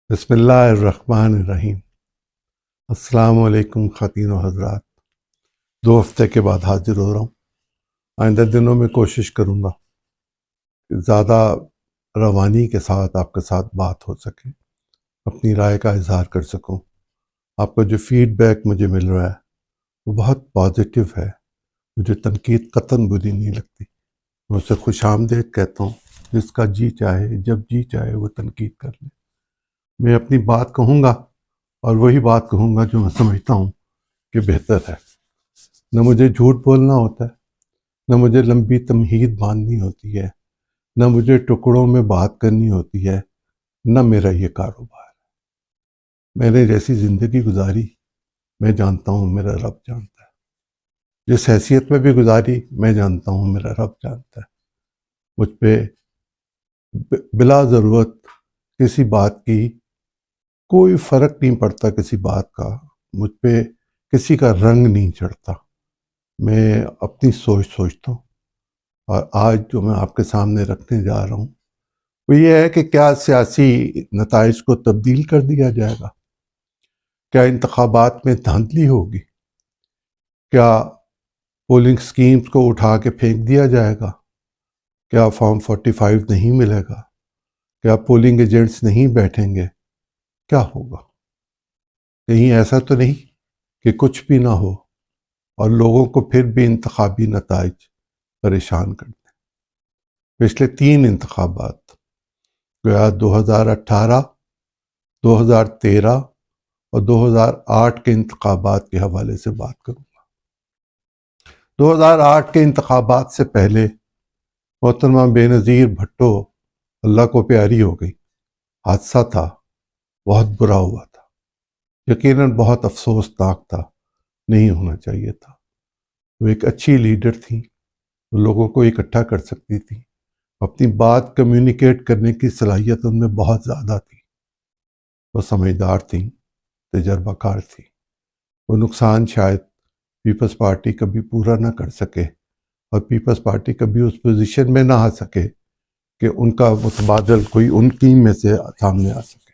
بسم اللہ الرحمن الرحیم۔ السلام علیکم خواتین و حضرات، 2 ہفتے کے بعد حاضر ہو رہا ہوں۔ آئندہ دنوں میں کوشش کروں گا کہ زیادہ روانی کے ساتھ آپ کے ساتھ بات ہو سکے، اپنی رائے کا اظہار کر سکوں۔ آپ کا جو فیڈ بیک مجھے مل رہا ہے وہ بہت پازیٹیو ہے، مجھے تنقید قطعاً بری نہیں لگتی۔ میں اسے خوش آمدید کہتا ہوں، جس کا جی چاہے جب جی چاہے وہ تنقید کر لے۔ میں اپنی بات کہوں گا اور وہی بات کہوں گا جو میں سمجھتا ہوں کہ بہتر ہے۔ نہ مجھے جھوٹ بولنا ہوتا ہے، نہ مجھے لمبی تمہید باندھنی ہوتی ہے، نہ مجھے ٹکڑوں میں بات کرنی ہوتی ہے، نہ میرا یہ کاروبار۔ میں نے جیسی زندگی گزاری میں جانتا ہوں میرا رب جانتا ہے، جس حیثیت میں بھی گزاری میں جانتا ہوں میرا رب جانتا ہے۔ مجھ پہ بلا ضرورت کسی بات کی کوئی فرق نہیں پڑتا، کسی بات کا مجھ پہ کسی کا رنگ نہیں چڑھتا۔ میں اپنی سوچتا ہوں، اور آج جو میں آپ کے سامنے رکھنے جا رہا ہوں وہ یہ ہے کہ کیا سیاسی نتائج کو تبدیل کر دیا جائے گا؟ کیا انتخابات میں دھاندلی ہوگی؟ کیا پولنگ سکیمز کو اٹھا کے پھینک دیا جائے گا؟ کیا فارم 45 نہیں ملے گا؟ کیا پولنگ ایجنٹس نہیں بیٹھیں گے؟ کیا ہوگا؟ کہیں ایسا تو نہیں کہ کچھ بھی نہ ہو اور لوگوں کو پھر بھی انتخابی نتائج پریشان کر دیں؟ پچھلے 3 انتخابات گویا 2018، 2013 اور 2008 کے انتخابات کے حوالے سے بات کروں گا۔ 2008 کے انتخابات سے پہلے محترمہ بے نظیر بھٹو اللہ کو پیاری ہو گئی۔ حادثہ تھا، بہت برا ہوا تھا، یقیناً بہت افسوسناک تھا، نہیں ہونا چاہیے تھا۔ وہ ایک اچھی لیڈر تھی، وہ لوگوں کو اکٹھا کر سکتی تھی، اپنی بات کمیونیکیٹ کرنے کی صلاحیت ان میں بہت زیادہ تھی۔ وہ سمجھدار تھیں، تجربہ کار تھی۔ وہ نقصان شاید پیپلز پارٹی کبھی پورا نہ کر سکے، اور پیپلز پارٹی کبھی اس پوزیشن میں نہ آ سکے کہ ان کا متبادل کوئی ان کی میں سے سامنے آ سکے۔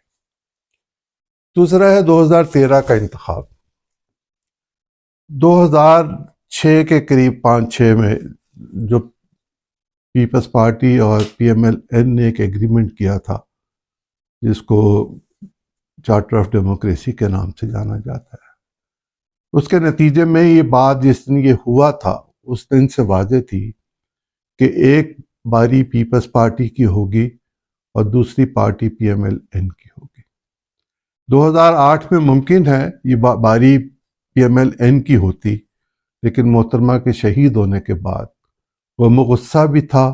دوسرا ہے 2013 کا انتخاب۔ 2006 کے قریب 5-6 میں جو پیپلز پارٹی اور پی ایم ایل این نے ایک ایگریمنٹ کیا تھا، جس کو چارٹر آف ڈیموکریسی کے نام سے جانا جاتا ہے، اس کے نتیجے میں یہ بات جس دن یہ ہوا تھا اس دن سے واضح تھی کہ ایک باری پیپلز پارٹی کی ہوگی اور دوسری party P M L N کی ہوگی۔ 2008 میں ممکن ہے یہ باری پی ایم ایل این کی ہوتی، لیکن محترمہ کے شہید ہونے کے بعد وہ غصہ بھی تھا،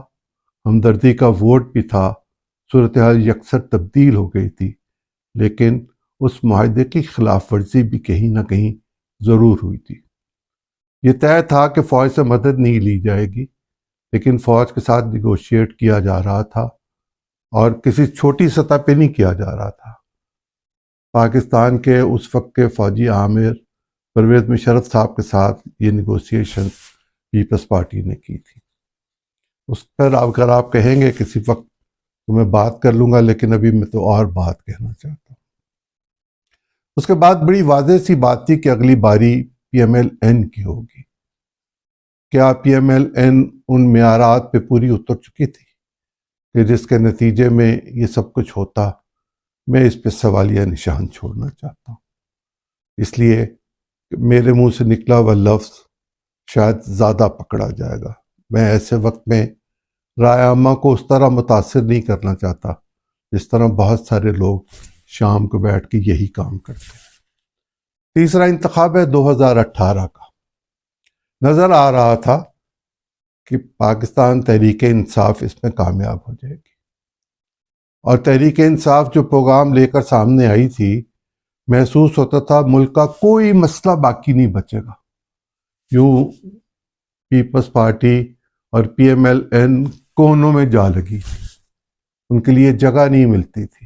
ہمدردی کا ووٹ بھی تھا، صورتحال یکسر تبدیل ہو گئی تھی، لیکن اس معاہدے کی خلاف ورزی بھی کہیں نہ کہیں ضرور ہوئی تھی۔ یہ طے تھا کہ فوج سے مدد نہیں لی جائے گی، لیکن فوج کے ساتھ نیگوشیٹ کیا جا رہا تھا، اور کسی چھوٹی سطح پہ نہیں کیا جا رہا تھا۔ پاکستان کے اس وقت کے فوجی عامر پرویز مشرف صاحب کے ساتھ یہ نیگوسیشن پیپلز پارٹی نے کی تھی۔ اس پر اگر آپ کہیں گے کسی وقت تو میں بات کر لوں گا، لیکن ابھی میں تو اور بات کہنا چاہتا ہوں۔ اس کے بعد بڑی واضح سی بات تھی کہ اگلی باری پی ایم ایل این کی ہوگی۔ کیا پی ایم ایل این ان معیارات پہ پوری اتر چکی تھی کہ جس کے نتیجے میں یہ سب کچھ ہوتا؟ میں اس پہ سوالیہ نشان چھوڑنا چاہتا ہوں، اس لیے کہ میرے منہ سے نکلا ہوا لفظ شاید زیادہ پکڑا جائے گا۔ میں ایسے وقت میں رائے عامہ کو اس طرح متاثر نہیں کرنا چاہتا جس طرح بہت سارے لوگ شام کو بیٹھ کے یہی کام کرتے ہیں۔ تیسرا انتخاب ہے 2018 کا۔ نظر آ رہا تھا کہ پاکستان تحریک انصاف اس میں کامیاب ہو جائے گی، اور تحریک انصاف جو پروگرام لے کر سامنے آئی تھی، محسوس ہوتا تھا ملک کا کوئی مسئلہ باقی نہیں بچے گا۔ یوں پیپلز پارٹی اور پی ایم ایل این کونوں میں جا لگی تھی، ان کے لیے جگہ نہیں ملتی تھی۔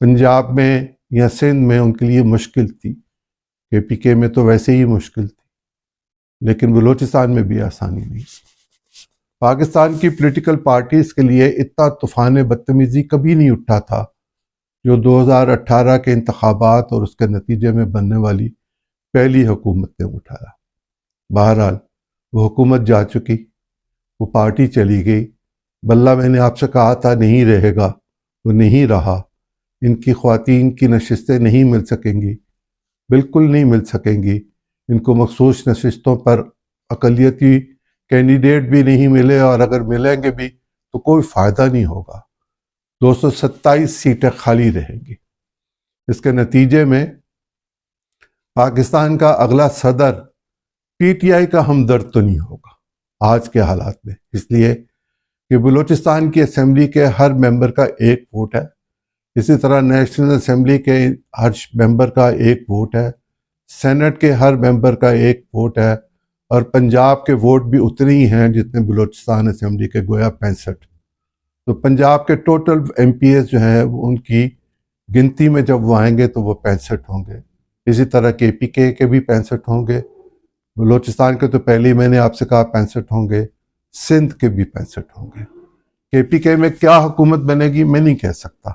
پنجاب میں یا سندھ میں ان کے لیے مشکل تھی، کے پی کے میں تو ویسے ہی مشکل تھی، لیکن بلوچستان میں بھی آسانی نہیں تھی۔ پاکستان کی پولیٹیکل پارٹیز کے لیے اتنا طوفان بدتمیزی کبھی نہیں اٹھا تھا جو 2018 کے انتخابات اور اس کے نتیجے میں بننے والی پہلی حکومت نے اٹھایا۔ بہرحال وہ حکومت جا چکی، وہ پارٹی چلی گئی۔ بلّہ میں نے آپ سے کہا تھا نہیں رہے گا، وہ نہیں رہا۔ ان کی خواتین کی نشستیں نہیں مل سکیں گی، بالکل نہیں مل سکیں گی۔ ان کو مخصوص نشستوں پر اقلیتی کینڈیڈیٹ بھی نہیں ملے، اور اگر ملیں گے بھی تو کوئی فائدہ نہیں ہوگا۔ 227 سیٹیں خالی رہیں گی۔ اس کے نتیجے میں پاکستان کا اگلا صدر پی ٹی آئی کا ہمدرد تو نہیں ہوگا آج کے حالات میں، اس لیے کہ بلوچستان کی اسمبلی کے ہر ممبر کا ایک ووٹ ہے، اسی طرح نیشنل اسمبلی کے ہر ممبر کا ایک ووٹ ہے، سینٹ کے ہر ممبر کا ایک ووٹ ہے، اور پنجاب کے ووٹ بھی اتنے ہی ہیں جتنے بلوچستان اسمبلی کے، گویا 65۔ تو پنجاب کے ٹوٹل ایم پی ایز جو ہیں وہ ان کی گنتی میں جب وہ آئیں گے تو وہ 65 ہوں گے۔ اسی طرح کے پی کے بھی 65 ہوں گے، بلوچستان کے تو پہلے ہی میں نے آپ سے کہا 65 ہوں گے، سندھ کے بھی 65 ہوں گے۔ کے پی کے میں کیا حکومت بنے گی میں نہیں کہہ سکتا،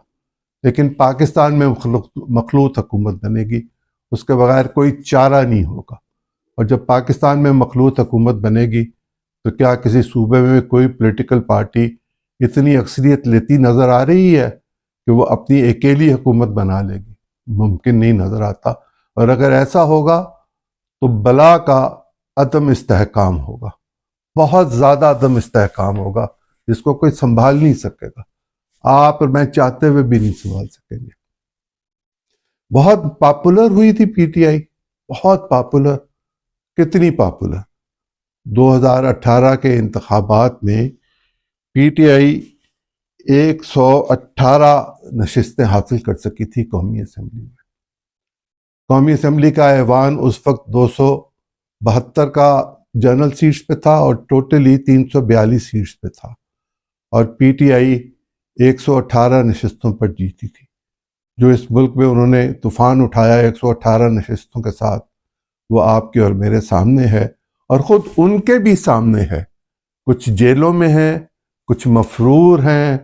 لیکن پاکستان میں مخلوط حکومت بنے گی، اس کے بغیر کوئی چارہ نہیں ہوگا۔ اور جب پاکستان میں مخلوط حکومت بنے گی تو کیا کسی صوبے میں کوئی پولیٹیکل پارٹی اتنی اکثریت لیتی نظر آ رہی ہے کہ وہ اپنی اکیلی حکومت بنا لے گی؟ ممکن نہیں نظر آتا۔ اور اگر ایسا ہوگا تو بلا کا عدم استحکام ہوگا، بہت زیادہ عدم استحکام ہوگا، جس کو کوئی سنبھال نہیں سکے گا۔ آپ اور میں چاہتے ہوئے بھی نہیں سنبھال سکیں گے۔ بہت پاپولر ہوئی تھی پی ٹی آئی، بہت پاپولر۔ کتنی پاپولر؟ 2018 کے انتخابات میں پی ٹی آئی 118 نشستیں حاصل کر سکی تھی قومی اسمبلی میں۔ قومی اسمبلی کا ایوان اس وقت 272 کا جنرل سیٹس پہ تھا اور ٹوٹلی 342 سیٹس پہ تھا، اور پی ٹی آئی 118 نشستوں پر جیتی تھی۔ جو اس ملک میں انہوں نے طوفان اٹھایا 118 نشستوں کے ساتھ، وہ آپ کے اور میرے سامنے ہے، اور خود ان کے بھی سامنے ہے۔ کچھ جیلوں میں ہیں، کچھ مفرور ہیں،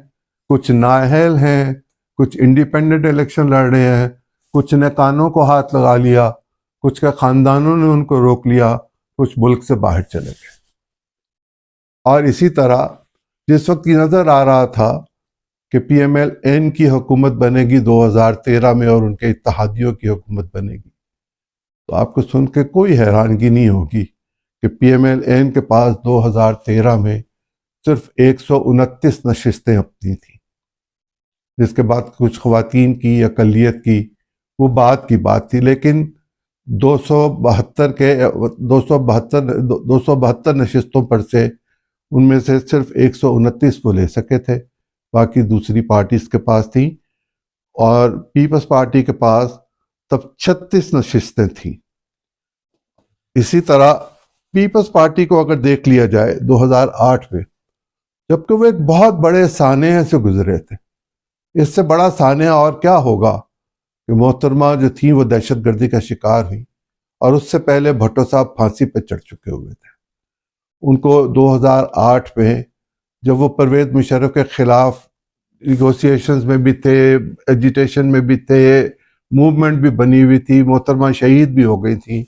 کچھ نااہل ہیں، کچھ انڈیپینڈنٹ الیکشن لڑ رہے ہیں، کچھ نے کانوں کو ہاتھ لگا لیا، کچھ کے خاندانوں نے ان کو روک لیا، کچھ ملک سے باہر چلے گئے۔ اور اسی طرح جس وقت یہ نظر آ رہا تھا کہ پی ایم ایل این کی حکومت بنے گی 2013 میں اور ان کے اتحادیوں کی حکومت بنے گی، تو آپ کو سن کے کوئی حیرانگی نہیں ہوگی کہ پی ایم ایل این کے پاس 2013 میں صرف 129 نشستیں اپنی تھیں، جس کے بعد کچھ خواتین کی، اقلیت کی، وہ بات کی بات تھی، لیکن 272 نشستوں پر سے ان میں سے صرف 129 وہ لے سکے تھے، باقی دوسری پارٹیز کے پاس تھیں، اور پیپلز پارٹی کے پاس تب 36 نشستیں تھیں۔ اسی طرح پیپلز پارٹی کو اگر دیکھ لیا جائے 2008 میں، جبکہ وہ ایک بہت بڑے سانحے سے گزرے تھے، اس سے بڑا سانحہ اور کیا ہوگا کہ محترمہ جو تھیں وہ دہشت گردی کا شکار ہوئی، اور اس سے پہلے بھٹو صاحب پھانسی پہ چڑھ چکے ہوئے تھے۔ ان کو 2008 میں جب وہ پرویز مشرف کے خلاف نیگوسیشنز میں بھی تھے، ایجیٹیشن میں بھی تھے، موومنٹ بھی بنی ہوئی تھی، محترمہ شہید بھی ہو گئی تھیں،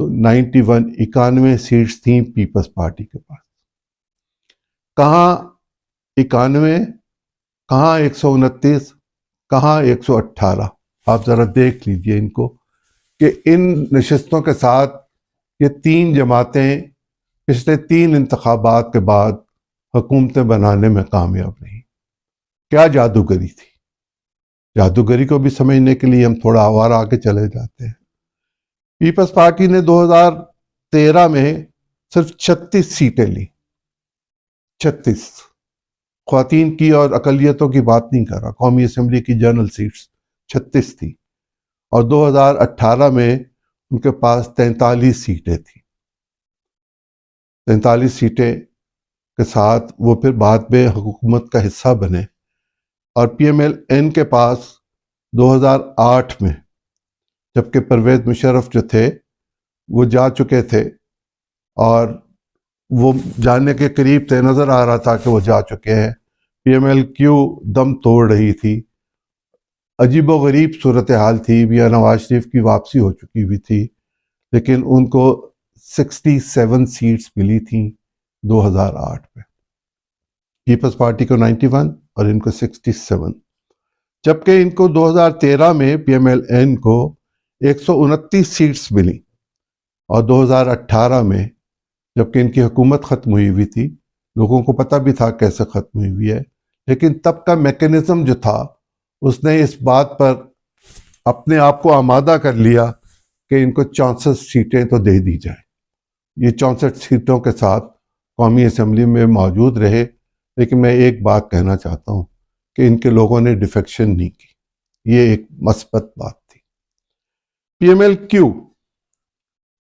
تو 91 سیٹس تھیں پیپلز پارٹی کے پاس۔ کہاں 91، کہاں 129، کہاں 118؟ آپ ذرا دیکھ لیجئے ان کو کہ ان نشستوں کے ساتھ یہ تین جماعتیں پچھلے 3 انتخابات کے بعد حکومتیں بنانے میں کامیاب رہیں۔ کیا جادوگری تھی؟ جادوگری کو بھی سمجھنے کے لیے ہم تھوڑا اور آگے چلے جاتے ہیں۔ پیپلز پارٹی نے 2013 میں صرف 36 سیٹیں لی، 36۔ خواتین کی اور اقلیتوں کی بات نہیں کر رہا، قومی اسمبلی کی جنرل سیٹس 36 تھی، اور 2018 میں ان کے پاس 43 سیٹیں تھیں۔ 43 سیٹیں کے ساتھ وہ پھر بعد میں حکومت کا حصہ بنے، اور پی ایم ایل این کے پاس 2008 میں، جبکہ پرویز مشرف جو تھے وہ جا چکے تھے اور وہ جانے کے قریب تھے، نظر آ رہا تھا کہ وہ جا چکے ہیں، پی ایم ایل کیو دم توڑ رہی تھی، عجیب و غریب صورتحال تھی. میاں نواز شریف کی واپسی ہو چکی ہوئی تھی لیکن ان کو 67 سیٹس ملی تھیں 2008 میں. پیپلز پارٹی کو 91 اور ان کو 67، جبکہ ان کو 2013 میں پی ایم ایل این کو 129 سیٹس ملی. اور 2018 میں جبکہ ان کی حکومت ختم ہوئی تھی، لوگوں کو پتہ بھی تھا کیسے ختم ہوئی ہے، لیکن تب کا میکینزم جو تھا اس نے اس بات پر اپنے آپ کو آمادہ کر لیا کہ ان کو 64 سیٹیں تو دے دی جائیں. یہ 64 سیٹوں کے ساتھ قومی اسمبلی میں موجود رہے. لیکن میں ایک بات کہنا چاہتا ہوں کہ ان کے لوگوں نے ڈیفیکشن نہیں کی. یہ ایک مثبت بات تھی. پی ایم ایل کیو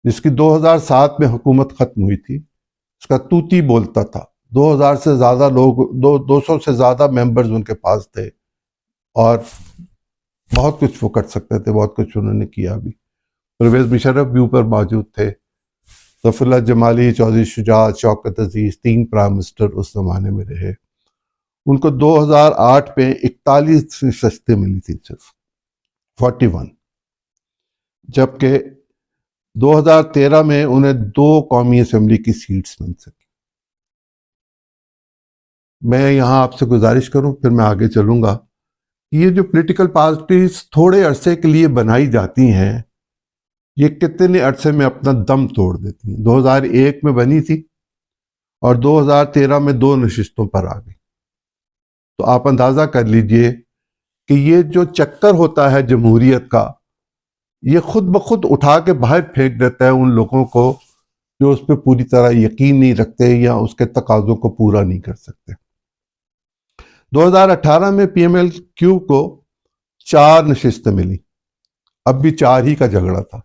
جس کی 2007 میں حکومت ختم ہوئی تھی، اس کا توتی بولتا تھا. 2000 سے زیادہ لوگ 200 سے زیادہ ممبرز ان کے پاس تھے اور بہت کچھ وہ کر سکتے تھے، بہت کچھ انہوں نے کیا بھی. پرویز مشرف بھی اوپر موجود تھے، ظفر اللہ جمالی، چودھری شجاعت، شوکت عزیز، 3 پرائم منسٹر اس زمانے میں رہے. ان کو 2008 میں 41 نشستیں ملی تھی، صرف 41، جبکہ 2013 میں انہیں 2 قومی اسمبلی کی سیٹس مل سکی. میں یہاں آپ سے گزارش کروں، پھر میں آگے چلوں گا. یہ جو پولیٹیکل پارٹیز تھوڑے عرصے کے لیے بنائی جاتی ہیں، یہ کتنے عرصے میں اپنا دم توڑ دیتی ہیں. 2001 میں بنی تھی اور 2013 میں 2 نشستوں پر آ گئی. تو آپ اندازہ کر لیجئے کہ یہ جو چکر ہوتا ہے جمہوریت کا، یہ خود بخود اٹھا کے باہر پھینک دیتا ہے ان لوگوں کو جو اس پہ پوری طرح یقین نہیں رکھتے یا اس کے تقاضوں کو پورا نہیں کر سکتے. 2018 میں پی ایم ایل کیو کو 4 نشستیں ملی. اب بھی 4 ہی کا جھگڑا تھا،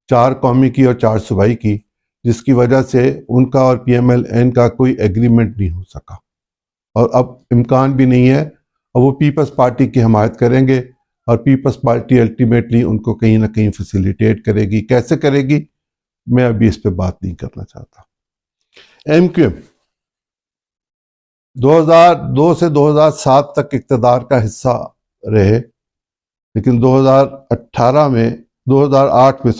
4 قومی کی اور 4 صوبائی کی، جس کی وجہ سے ان کا اور پی ایم ایل این کا کوئی ایگریمنٹ نہیں ہو سکا. اور اب امکان بھی نہیں ہے. اور وہ پیپلز پارٹی کی حمایت کریں گے اور پیپلز پارٹی الٹیمیٹلی ان کو کہیں نہ کہیں فیسیلیٹیٹ کرے گی. کیسے کرے گی میں ابھی اس پہ بات نہیں کرنا چاہتا. ایم کیو ایم 2002 سے 2007 تک اقتدار کا حصہ رہے، لیکن 2008 میں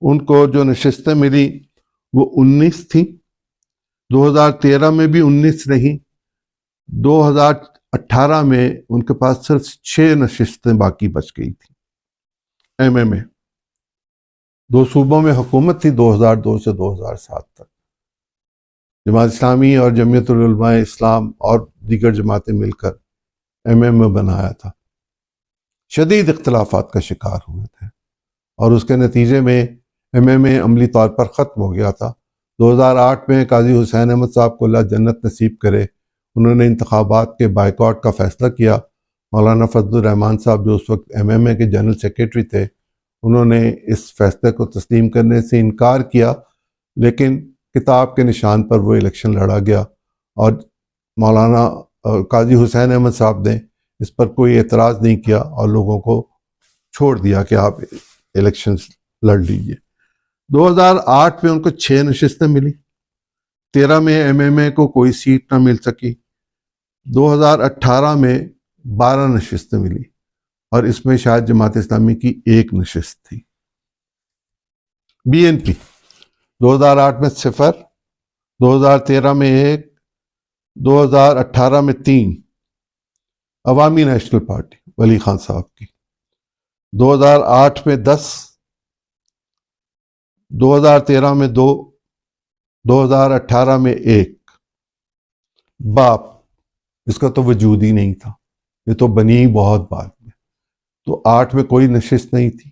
ان کو جو نشستیں ملی وہ 19 تھیں. 2013 میں بھی 19 رہیں. 2018 میں ان کے پاس صرف 6 نشستیں باقی بچ گئی تھیں. ایم ایم اے 2 صوبوں میں حکومت تھی 2002 سے 2007 تک. جماعت اسلامی اور جمعیت العلماء اسلام اور دیگر جماعتیں مل کر ایم ایم اے بنایا تھا. شدید اختلافات کا شکار ہوئے تھے اور اس کے نتیجے میں ایم ایم اے عملی طور پر ختم ہو گیا تھا. 2008 میں قاضی حسین احمد صاحب کو اللہ جنت نصیب کرے، انہوں نے انتخابات کے بائیکاٹ کا فیصلہ کیا. مولانا فضل الرحمان صاحب جو اس وقت ایم ایم اے کے جنرل سیکریٹری تھے، انہوں نے اس فیصلے کو تسلیم کرنے سے انکار کیا، لیکن کتاب کے نشان پر وہ الیکشن لڑا گیا اور مولانا قاضی حسین احمد صاحب نے اس پر کوئی اعتراض نہیں کیا اور لوگوں کو چھوڑ دیا کہ آپ الیکشنز لڑ لیجئے. 2008 میں ان کو 6 نشستیں ملی. 13 میں ایم ایم اے کو کوئی سیٹ نہ مل سکی. 2018 میں 12 نشستیں ملی اور اس میں شاید جماعت اسلامی کی 1 نشست تھی. بی این پی 2008 میں 0، 2013 میں 1، 2018 میں 3. عوامی نیشنل پارٹی ولی خان صاحب کی 2008 میں 10، 2013 میں 2، 2018 میں 1. باپ اس کا تو وجود ہی نہیں تھا، یہ تو بنی بہت بعد میں. تو 8 میں کوئی نشست نہیں تھی،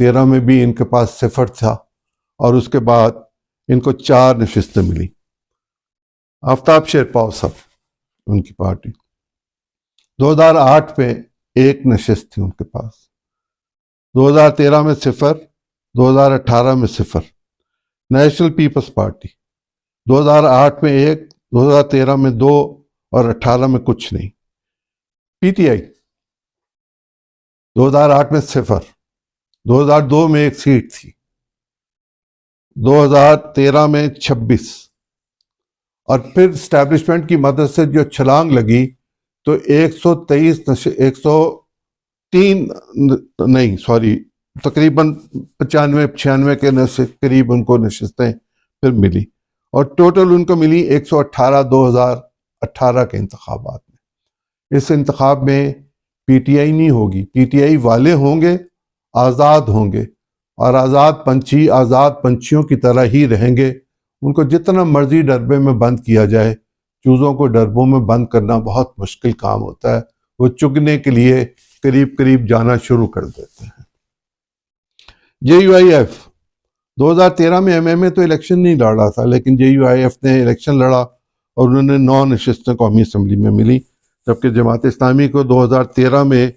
13 میں بھی ان کے پاس 0 تھا اور اس کے بعد ان کو 4 نشستیں ملی. آفتاب شیرپاؤ صاحب ان کی پارٹی 2008 میں 1 نشست تھی ان کے پاس. 2013 میں 0، 2018 میں 0. نیشنل پیپلز پارٹی 2008 میں 1، 2013 میں 2 اور 18 میں کچھ نہیں. پی ٹی آئی 2008 میں 0، 2002 میں 1 سیٹ تھی، 2013 میں 26. اور پھر اسٹیبلشمنٹ کی مدد سے جو چھلانگ لگی تو 123 تین نہیں سوری تقریباً 95-96 کے قریب ان کو نشستیں پھر ملی، اور ٹوٹل ان کو ملی 118 2018 کے انتخابات میں۔ اس انتخاب میں پی ٹی آئی نہیں ہوگی، پی ٹی آئی والے ہوں گے، آزاد ہوں گے، اور آزاد پنچھیوں کی طرح ہی رہیں گے۔ ان کو جتنا مرضی ڈربے میں بند کیا جائے، چوزوں کو ڈربوں میں بند کرنا بہت مشکل کام ہوتا ہے، وہ چگنے کے لیے قریب جانا شروع کر دیتے ہیں۔ جے یو آئی ایف 2013 میں ایم ایم اے تو الیکشن نہیں لڑا تھا، لیکن جے یو آئی ایف نے الیکشن لڑا اور انہوں نے 9 نشستیں قومی اسمبلی میں ملی، جبکہ جماعت اسلامی کو 2013 میں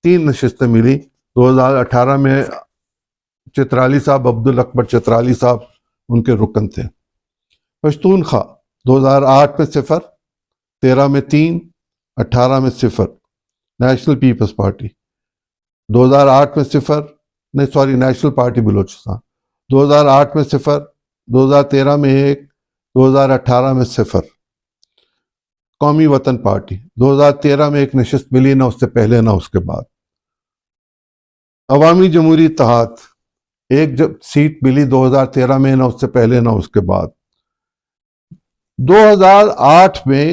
3 نشستیں ملی۔ 2018 میں چترالی صاحب، عبدالاکبر چترالی صاحب ان کے رکن تھے۔ پشتونخوا 2008 میں 0، 13 میں 3، 18 میں 0۔ نیشنل پیپلز پارٹی 2008 میں 0، نہیں سوری نیشنل پارٹی بلوچستان 2008 میں 0، 2013 میں 1، 2018 میں 0۔ قومی وطن پارٹی 2013 میں 1 نشست ملی، نہ اس سے پہلے نہ اس کے بعد۔ عوامی جمہوری اتحاد 1 سیٹ ملی 2013 میں، نہ اس سے پہلے نہ اس کے بعد۔ 2008 میں،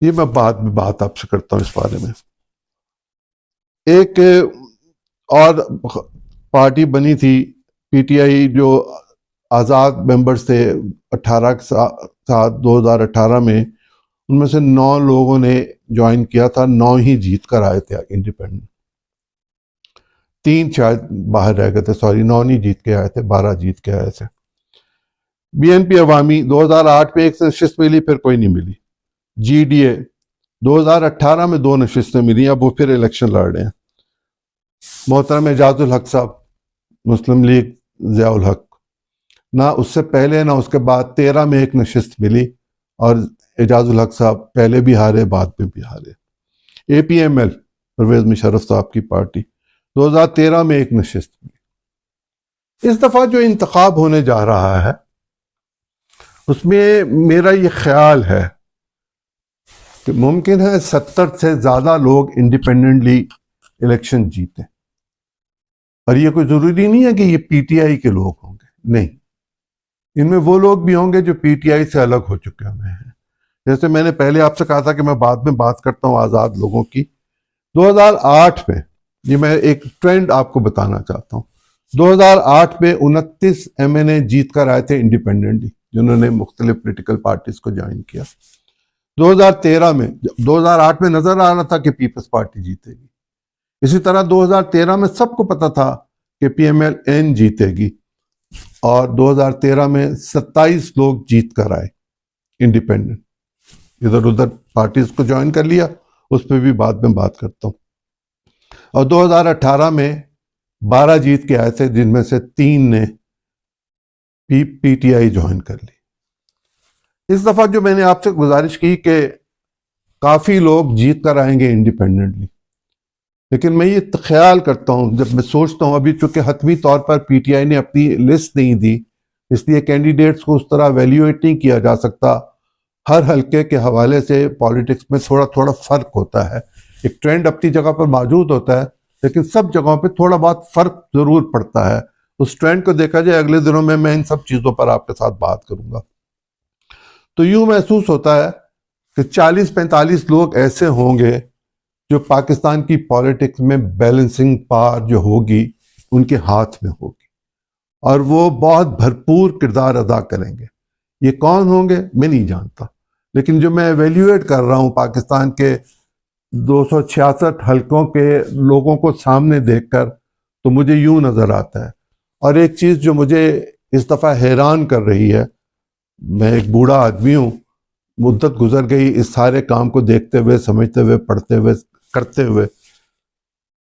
یہ میں بعد میں بات آپ سے کرتا ہوں اس بارے میں، ایک اور پارٹی بنی تھی پی ٹی آئی، جو آزاد ممبرز تھے 18 کے ساتھ 2018 میں، ان میں سے 9 لوگوں نے جوائن کیا تھا، 9 ہی جیت کر آئے تھے انڈیپینڈنٹ، 3 شاید باہر رہ گئے تھے، سوری 9 نہیں جیت کے آئے تھے، 12 جیت کے آئے تھے۔ بی این پی عوامی 2008 میں 1 نشست ملی، پھر کوئی نہیں ملی۔ جی ڈی اے 2018 میں 2 نشستیں ملی، اب وہ پھر الیکشن لڑ رہے ہیں۔ محترم اعجاز الحق صاحب، مسلم لیگ ضیاء الحق، نہ اس سے پہلے نہ اس کے بعد 13 میں 1 نشست ملی، اور اعجاز الحق صاحب پہلے بھی ہارے، بعد میں بھی ہارے۔ A P M L Pervez Musharraf صاحب کی پارٹی 2013 میں 1 نشست ملی۔ اس دفعہ جو انتخاب ہونے جا رہا ہے، اس میں میرا یہ خیال ہے کہ ممکن ہے 70 سے زیادہ لوگ انڈیپینڈنٹلی الیکشن جیتے، اور یہ کوئی ضروری نہیں ہے کہ یہ پی ٹی آئی کے لوگ ہوں گے، نہیں، ان میں وہ لوگ بھی ہوں گے جو پی ٹی آئی سے الگ ہو چکے ہوئے ہیں۔ جیسے میں نے پہلے آپ سے کہا تھا کہ میں بعد میں بات کرتا ہوں آزاد لوگوں کی۔ 2008 میں، یہ میں ایک ٹرینڈ آپ کو بتانا چاہتا ہوں، 2008 میں 29 ایم این اے جیت کر آئے تھے انڈیپینڈنٹلی، جنہوں نے مختلف پولیٹیکل پارٹیز کو جوائن کیا۔ 2013 میں، 2008 میں نظر آ رہا تھا کہ پیپلز پارٹی جیتے گی، اسی طرح 2013 میں سب کو پتا تھا کہ پی ایم ایل این جیتے گی، اور 2013 میں 27 لوگ جیت کر آئے انڈیپینڈنٹ، ادھر ادھر پارٹیز کو جوائن کر لیا، اس پہ بھی بعد میں بات کرتا ہوں۔ اور 2018 میں 12 جیت کے آئے تھے، جن میں سے 3 نے پی ٹی آئی جوائن کر لی۔ اس دفعہ جو میں نے آپ سے گزارش کی کہ کافی لوگ جیت کر آئیں گے انڈیپینڈنٹلی، لیکن میں یہ خیال کرتا ہوں، جب میں سوچتا ہوں، ابھی چونکہ حتمی طور پر پی ٹی آئی نے اپنی لسٹ نہیں دی، اس لیے کینڈیڈیٹس کو اس طرح ایویلیویٹ نہیں کیا جا سکتا۔ ہر حلقے کے حوالے سے پالیٹکس میں تھوڑا تھوڑا فرق ہوتا ہے، ایک ٹرینڈ اپنی جگہ پر موجود ہوتا ہے، لیکن سب جگہوں پہ تھوڑا بہت فرق ضرور پڑتا ہے۔ اس ٹرینڈ کو دیکھا جائے، اگلے دنوں میں ان سب چیزوں پر آپ کے ساتھ بات کروں گا۔ تو یوں محسوس ہوتا ہے کہ 40-45 لوگ ایسے ہوں گے جو پاکستان کی پالیٹکس میں بیلنسنگ پاور جو ہوگی ان کے ہاتھ میں ہوگی، اور وہ بہت بھرپور کردار ادا کریں گے۔ یہ کون ہوں گے میں نہیں جانتا، لیکن جو میں ایویلیویٹ کر رہا ہوں پاکستان کے 266 حلقوں کے لوگوں کو سامنے دیکھ کر، تو مجھے یوں نظر آتا ہے۔ اور ایک چیز جو مجھے اس دفعہ حیران کر رہی ہے، میں ایک بوڑھا آدمی ہوں، مدت گزر گئی اس سارے کام کو دیکھتے ہوئے، سمجھتے ہوئے، پڑھتے ہوئے، کرتے ہوئے۔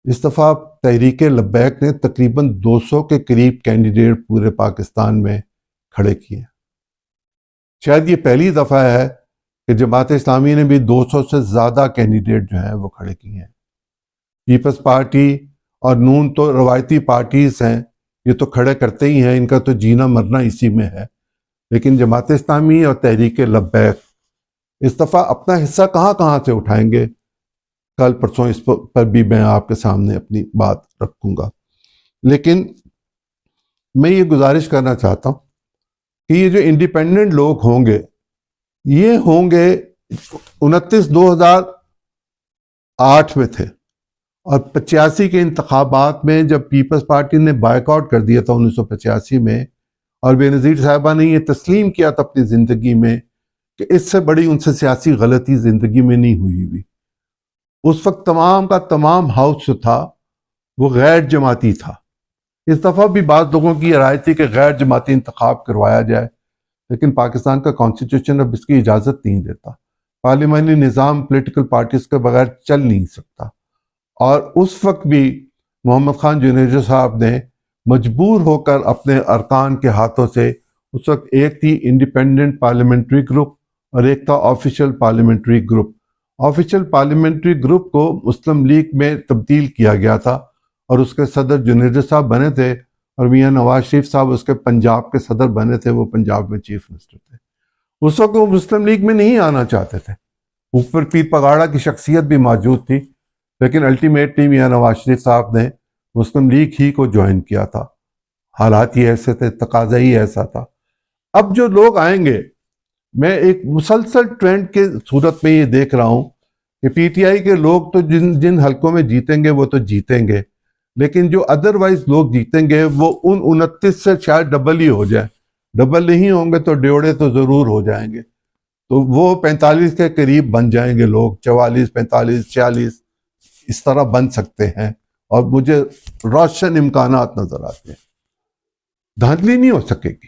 اس دفعہ تحریک لبیک نے تقریباً 200 کے قریب کینڈیڈیٹ پورے پاکستان میں کھڑے کیے۔ شاید یہ پہلی دفعہ ہے کہ جماعت اسلامی نے بھی 200 سے زیادہ کینڈیڈیٹ جو ہیں وہ کھڑے کیے ہیں۔ پیپلز پارٹی اور نون تو روایتی پارٹیز ہیں، یہ تو کھڑے کرتے ہی ہیں، ان کا تو جینا مرنا اسی میں ہے، لیکن جماعت اسلامی اور تحریک لبیک اس دفعہ اپنا حصہ کہاں کہاں سے اٹھائیں گے، کل پرسوں اس پر بھی میں آپ کے سامنے اپنی بات رکھوں گا. لیکن میں یہ گزارش کرنا چاہتا ہوں کہ یہ جو انڈیپینڈنٹ لوگ ہوں گے یہ ہوں گے 29/2008 میں تھے، اور 85 کے انتخابات میں جب پیپلز پارٹی نے بائیک آؤٹ کر دیا تھا 1985 میں، اور بے نظیر صاحبہ نے یہ تسلیم کیا تھا اپنی زندگی میں کہ اس سے بڑی ان سے سیاسی غلطی زندگی میں نہیں ہوئی. اس وقت تمام کا تمام ہاؤس جو تھا وہ غیر جماعتی تھا. اس دفعہ بھی بعض لوگوں کی یہ رائے تھی کہ غیر جماعتی انتخاب کروایا جائے، لیکن پاکستان کا کانسٹیٹیوشن اب اس کی اجازت نہیں دیتا. پارلیمانی نظام پولیٹیکل پارٹیز کے بغیر چل نہیں سکتا. اور اس وقت بھی محمد خان جنیجو صاحب نے مجبور ہو کر اپنے ارکان کے ہاتھوں سے، اس وقت ایک تھی انڈیپینڈنٹ پارلیمنٹری گروپ اور ایک تھا official parliamentary group. Official parliamentary group کو مسلم لیگ میں تبدیل کیا گیا تھا اور اس کے صدر جنیجو صاحب بنے تھے، اور میاں نواز شریف صاحب اس کے پنجاب کے صدر بنے تھے. وہ پنجاب میں چیف منسٹر تھے. اس وقت وہ مسلم لیگ میں نہیں آنا چاہتے تھے. اوپر پیر پگاڑا کی شخصیت بھی موجود تھی، لیکن الٹیمیٹلی میاں نواز شریف صاحب نے مسلم لیگ ہی کو جوائن کیا تھا. حالات ہی ایسے تھے، تقاضا ہی ایسا تھا. اب جو لوگ آئیں گے، میں ایک مسلسل ٹرینڈ کے صورت میں یہ دیکھ رہا ہوں کہ پی ٹی آئی کے لوگ تو جن حلقوں میں جیتیں گے وہ تو جیتیں گے، لیکن جو ادروائز لوگ جیتیں گے وہ ان 29 سے شاید ڈبل ہی ہو جائے. ڈبل نہیں ہوں گے تو ڈیوڑے تو ضرور ہو جائیں گے. تو وہ 45 کے قریب بن جائیں گے لوگ، 44 45 46 اس طرح بن سکتے ہیں، اور مجھے روشن امکانات نظر آتے ہیں. دھاندلی نہیں ہو سکے گی،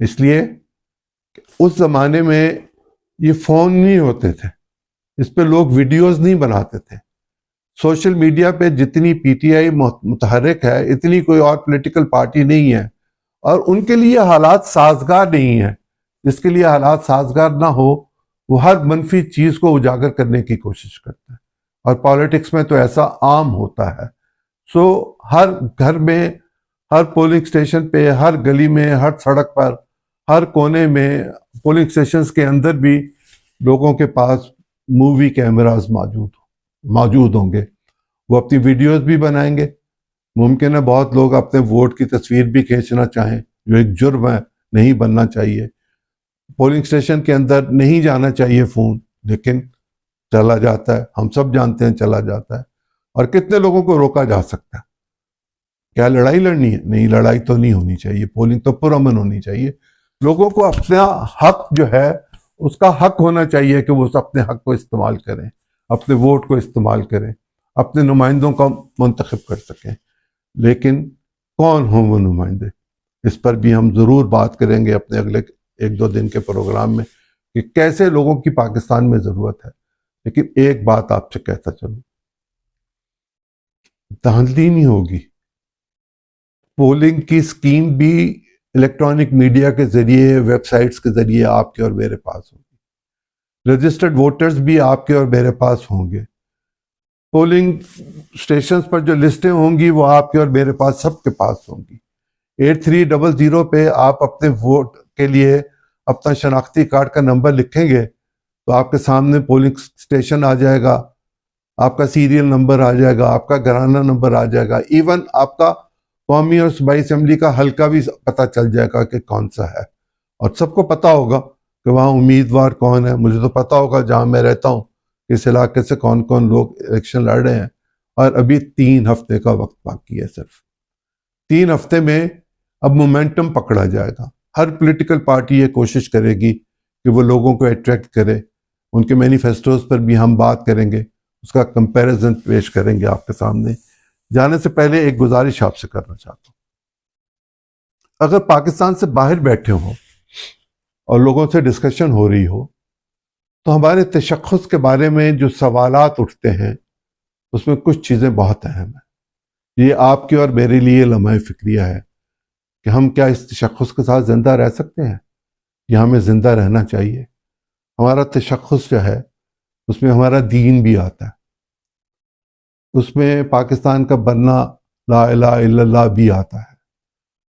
اس لیے کہ اس زمانے میں یہ فون نہیں ہوتے تھے، اس پہ لوگ ویڈیوز نہیں بناتے تھے. سوشل میڈیا پہ جتنی پی ٹی آئی متحرک ہے اتنی کوئی اور پولیٹیکل پارٹی نہیں ہے، اور ان کے لیے حالات سازگار نہیں ہیں. جس کے لیے حالات سازگار نہ ہو وہ ہر منفی چیز کو اجاگر کرنے کی کوشش کرتا ہے، اور پالیٹکس میں تو ایسا عام ہوتا ہے. سو ہر گھر میں، ہر پولنگ سٹیشن پہ، ہر گلی میں، ہر سڑک پر، ہر کونے میں، پولنگ سٹیشنز کے اندر بھی لوگوں کے پاس مووی کیمراز موجود ہوں گے. وہ اپنی ویڈیوز بھی بنائیں گے. ممکن ہے بہت لوگ اپنے ووٹ کی تصویر بھی کھینچنا چاہیں، جو ایک جرم ہے، نہیں بننا چاہیے. پولنگ سٹیشن کے اندر نہیں جانا چاہیے فون، لیکن چلا جاتا ہے. ہم سب جانتے ہیں چلا جاتا ہے. اور کتنے لوگوں کو روکا جا سکتا ہے؟ کیا لڑائی لڑنی ہے؟ نہیں، لڑائی تو نہیں ہونی چاہیے. پولنگ تو پرامن ہونی چاہیے. لوگوں کو اپنا حق جو ہے اس کا حق ہونا چاہیے کہ وہ اپنے حق کو استعمال کریں، اپنے ووٹ کو استعمال کریں، اپنے نمائندوں کا منتخب کر سکیں. لیکن کون ہوں وہ نمائندے؟ اس پر بھی ہم ضرور بات کریں گے اپنے اگلے 1-2 دن کے پروگرام میں کہ کیسے لوگوں کی پاکستان میں ضرورت ہے. لیکن ایک بات آپ سے کہتا چلوں، دھاندلی نہیں ہوگی. پولنگ کی سکیم بھی الیکٹرانک میڈیا کے ذریعے، ویب سائٹس کے ذریعے آپ کے اور میرے پاس ہوگی. رجسٹرڈ ووٹرز بھی آپ کے اور میرے پاس ہوں گے. پولنگ سٹیشنز پر جو لسٹیں ہوں گی وہ آپ کے اور میرے پاس، سب کے پاس ہوں گی. 8300 پہ آپ اپنے ووٹ کے لیے اپنا شناختی کارڈ کا نمبر لکھیں گے تو آپ کے سامنے پولنگ سٹیشن آ جائے گا، آپ کا سیریل نمبر آ جائے گا، آپ کا گھرانہ نمبر آ جائے گا، ایون آپ کا قومی اور صوبائی اسمبلی کا حلقہ بھی پتہ چل جائے گا کہ کون سا ہے. اور سب کو پتہ ہوگا کہ وہاں امیدوار کون ہے. مجھے تو پتہ ہوگا جہاں میں رہتا ہوں اس علاقے سے کون کون لوگ الیکشن لڑ رہے ہیں. اور ابھی 3 ہفتے کا وقت باقی ہے. صرف 3 ہفتے میں اب مومنٹم پکڑا جائے گا. ہر پولیٹیکل پارٹی یہ کوشش کرے گی کہ وہ لوگوں کو اٹریکٹ کرے. ان کے مینیفیسٹوز پر بھی ہم بات کریں گے، اس کا کمپیریزن پیش کریں گے آپ کے سامنے. جانے سے پہلے ایک گزارش آپ سے کرنا چاہتا ہوں. اگر پاکستان سے باہر بیٹھے ہوں اور لوگوں سے ڈسکشن ہو رہی ہو تو ہمارے تشخص کے بارے میں جو سوالات اٹھتے ہیں اس میں کچھ چیزیں بہت اہم ہیں. یہ آپ کے اور میرے لیے لمحہ فکریہ ہے کہ ہم کیا اس تشخص کے ساتھ زندہ رہ سکتے ہیں یا ہمیں زندہ رہنا چاہیے. ہمارا تشخص جو ہے اس میں ہمارا دین بھی آتا ہے، اس میں پاکستان کا بننا لا الہ الا اللہ بھی آتا ہے،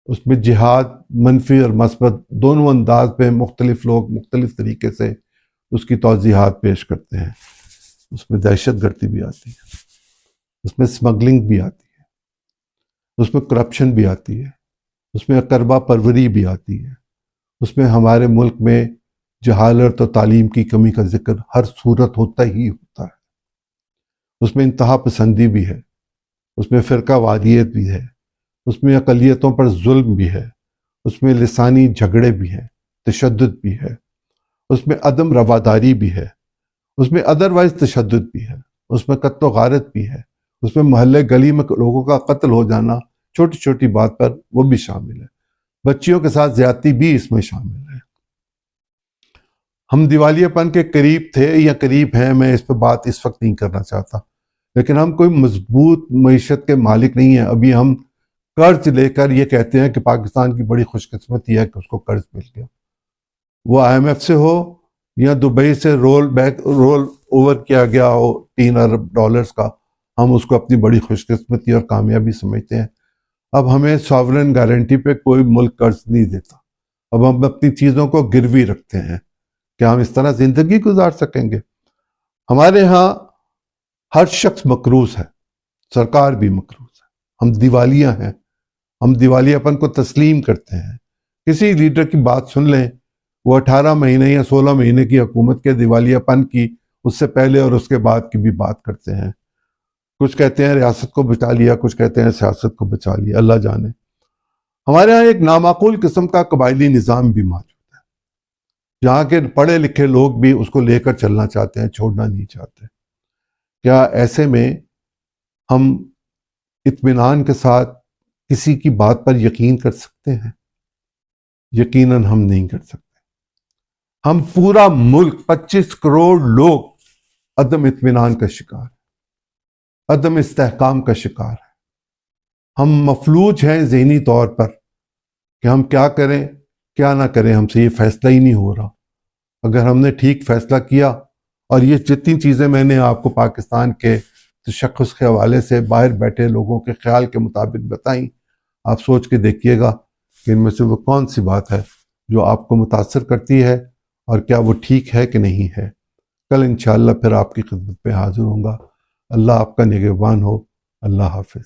اس میں جہاد منفی اور مثبت دونوں انداز پہ مختلف لوگ مختلف طریقے سے اس کی توضیحات پیش کرتے ہیں. اس میں دہشت گردی بھی آتی ہے، اس میں اسمگلنگ بھی آتی ہے، اس میں کرپشن بھی آتی ہے، اس میں اقربا پروری بھی آتی ہے، اس میں ہمارے ملک میں جہالت اور تعلیم کی کمی کا ذکر ہر صورت ہوتا ہی ہوتا ہے، اس میں انتہا پسندی بھی ہے، اس میں فرقہ وادیت بھی ہے، اس میں اقلیتوں پر ظلم بھی ہے، اس میں لسانی جھگڑے بھی ہیں، تشدد بھی ہے، اس میں عدم رواداری بھی ہے، اس میں ادروائز تشدد بھی ہے، اس میں قتل و غارت بھی ہے، اس میں محلے گلی میں لوگوں کا قتل ہو جانا چھوٹی چھوٹی بات پر وہ بھی شامل ہے، بچیوں کے ساتھ زیادتی بھی اس میں شامل ہے۔ ہم دیوالیہ پن کے قریب تھے یا قریب ہیں، میں اس پہ بات اس وقت نہیں کرنا چاہتا، لیکن ہم کوئی مضبوط معیشت کے مالک نہیں ہیں۔ ابھی ہم قرض لے کر یہ کہتے ہیں کہ پاکستان کی بڑی خوش قسمتی ہے کہ اس کو قرض مل گیا، وہ آئی ایم ایف سے ہو یا دبئی سے رول اوور کیا گیا ہو $3 ارب کا، ہم اس کو اپنی بڑی خوش قسمتی اور کامیابی سمجھتے ہیں۔ اب ہمیں ساورن گارنٹی پہ کوئی ملک قرض نہیں دیتا، اب ہم اپنی چیزوں کو گروی رکھتے ہیں۔ کیا ہم اس طرح زندگی گزار سکیں گے؟ ہمارے ہاں ہر شخص مقروض ہے، سرکار بھی مقروض ہے، ہم دیوالیہ ہیں، ہم دیوالیہ پن کو تسلیم کرتے ہیں۔ کسی لیڈر کی بات سن لیں، وہ 18 مہینے یا 16 مہینے کی حکومت کے دیوالیہ پن کی، اس سے پہلے اور اس کے بعد کی بھی بات کرتے ہیں۔ کچھ کہتے ہیں ریاست کو بچا لیا، کچھ کہتے ہیں سیاست کو بچا لیا، اللہ جانے۔ ہمارے ہاں ایک نامعقول قسم کا قبائلی نظام بھی موجود ہے، جہاں کے پڑھے لکھے لوگ بھی اس کو لے کر چلنا چاہتے ہیں، چھوڑنا نہیں چاہتے۔ کیا ایسے میں ہم اطمینان کے ساتھ کسی کی بات پر یقین کر سکتے ہیں؟ یقیناً ہم نہیں کر سکتے۔ ہم پورا ملک 25 کروڑ لوگ عدم اطمینان کا شکار ہے، عدم استحکام کا شکار ہے۔ ہم مفلوج ہیں ذہنی طور پر کہ ہم کیا کریں کیا نہ کریں، ہم سے یہ فیصلہ ہی نہیں ہو رہا۔ اگر ہم نے ٹھیک فیصلہ کیا، اور یہ جتنی چیزیں میں نے آپ کو پاکستان کے تشخص کے حوالے سے باہر بیٹھے لوگوں کے خیال کے مطابق بتائیں، آپ سوچ کے دیکھیے گا کہ ان میں سے وہ کون سی بات ہے جو آپ کو متاثر کرتی ہے، اور کیا وہ ٹھیک ہے کہ نہیں ہے۔ کل انشاءاللہ پھر آپ کی خدمت میں حاضر ہوں گا۔ اللہ آپ کا نگہبان ہو۔ اللہ حافظ۔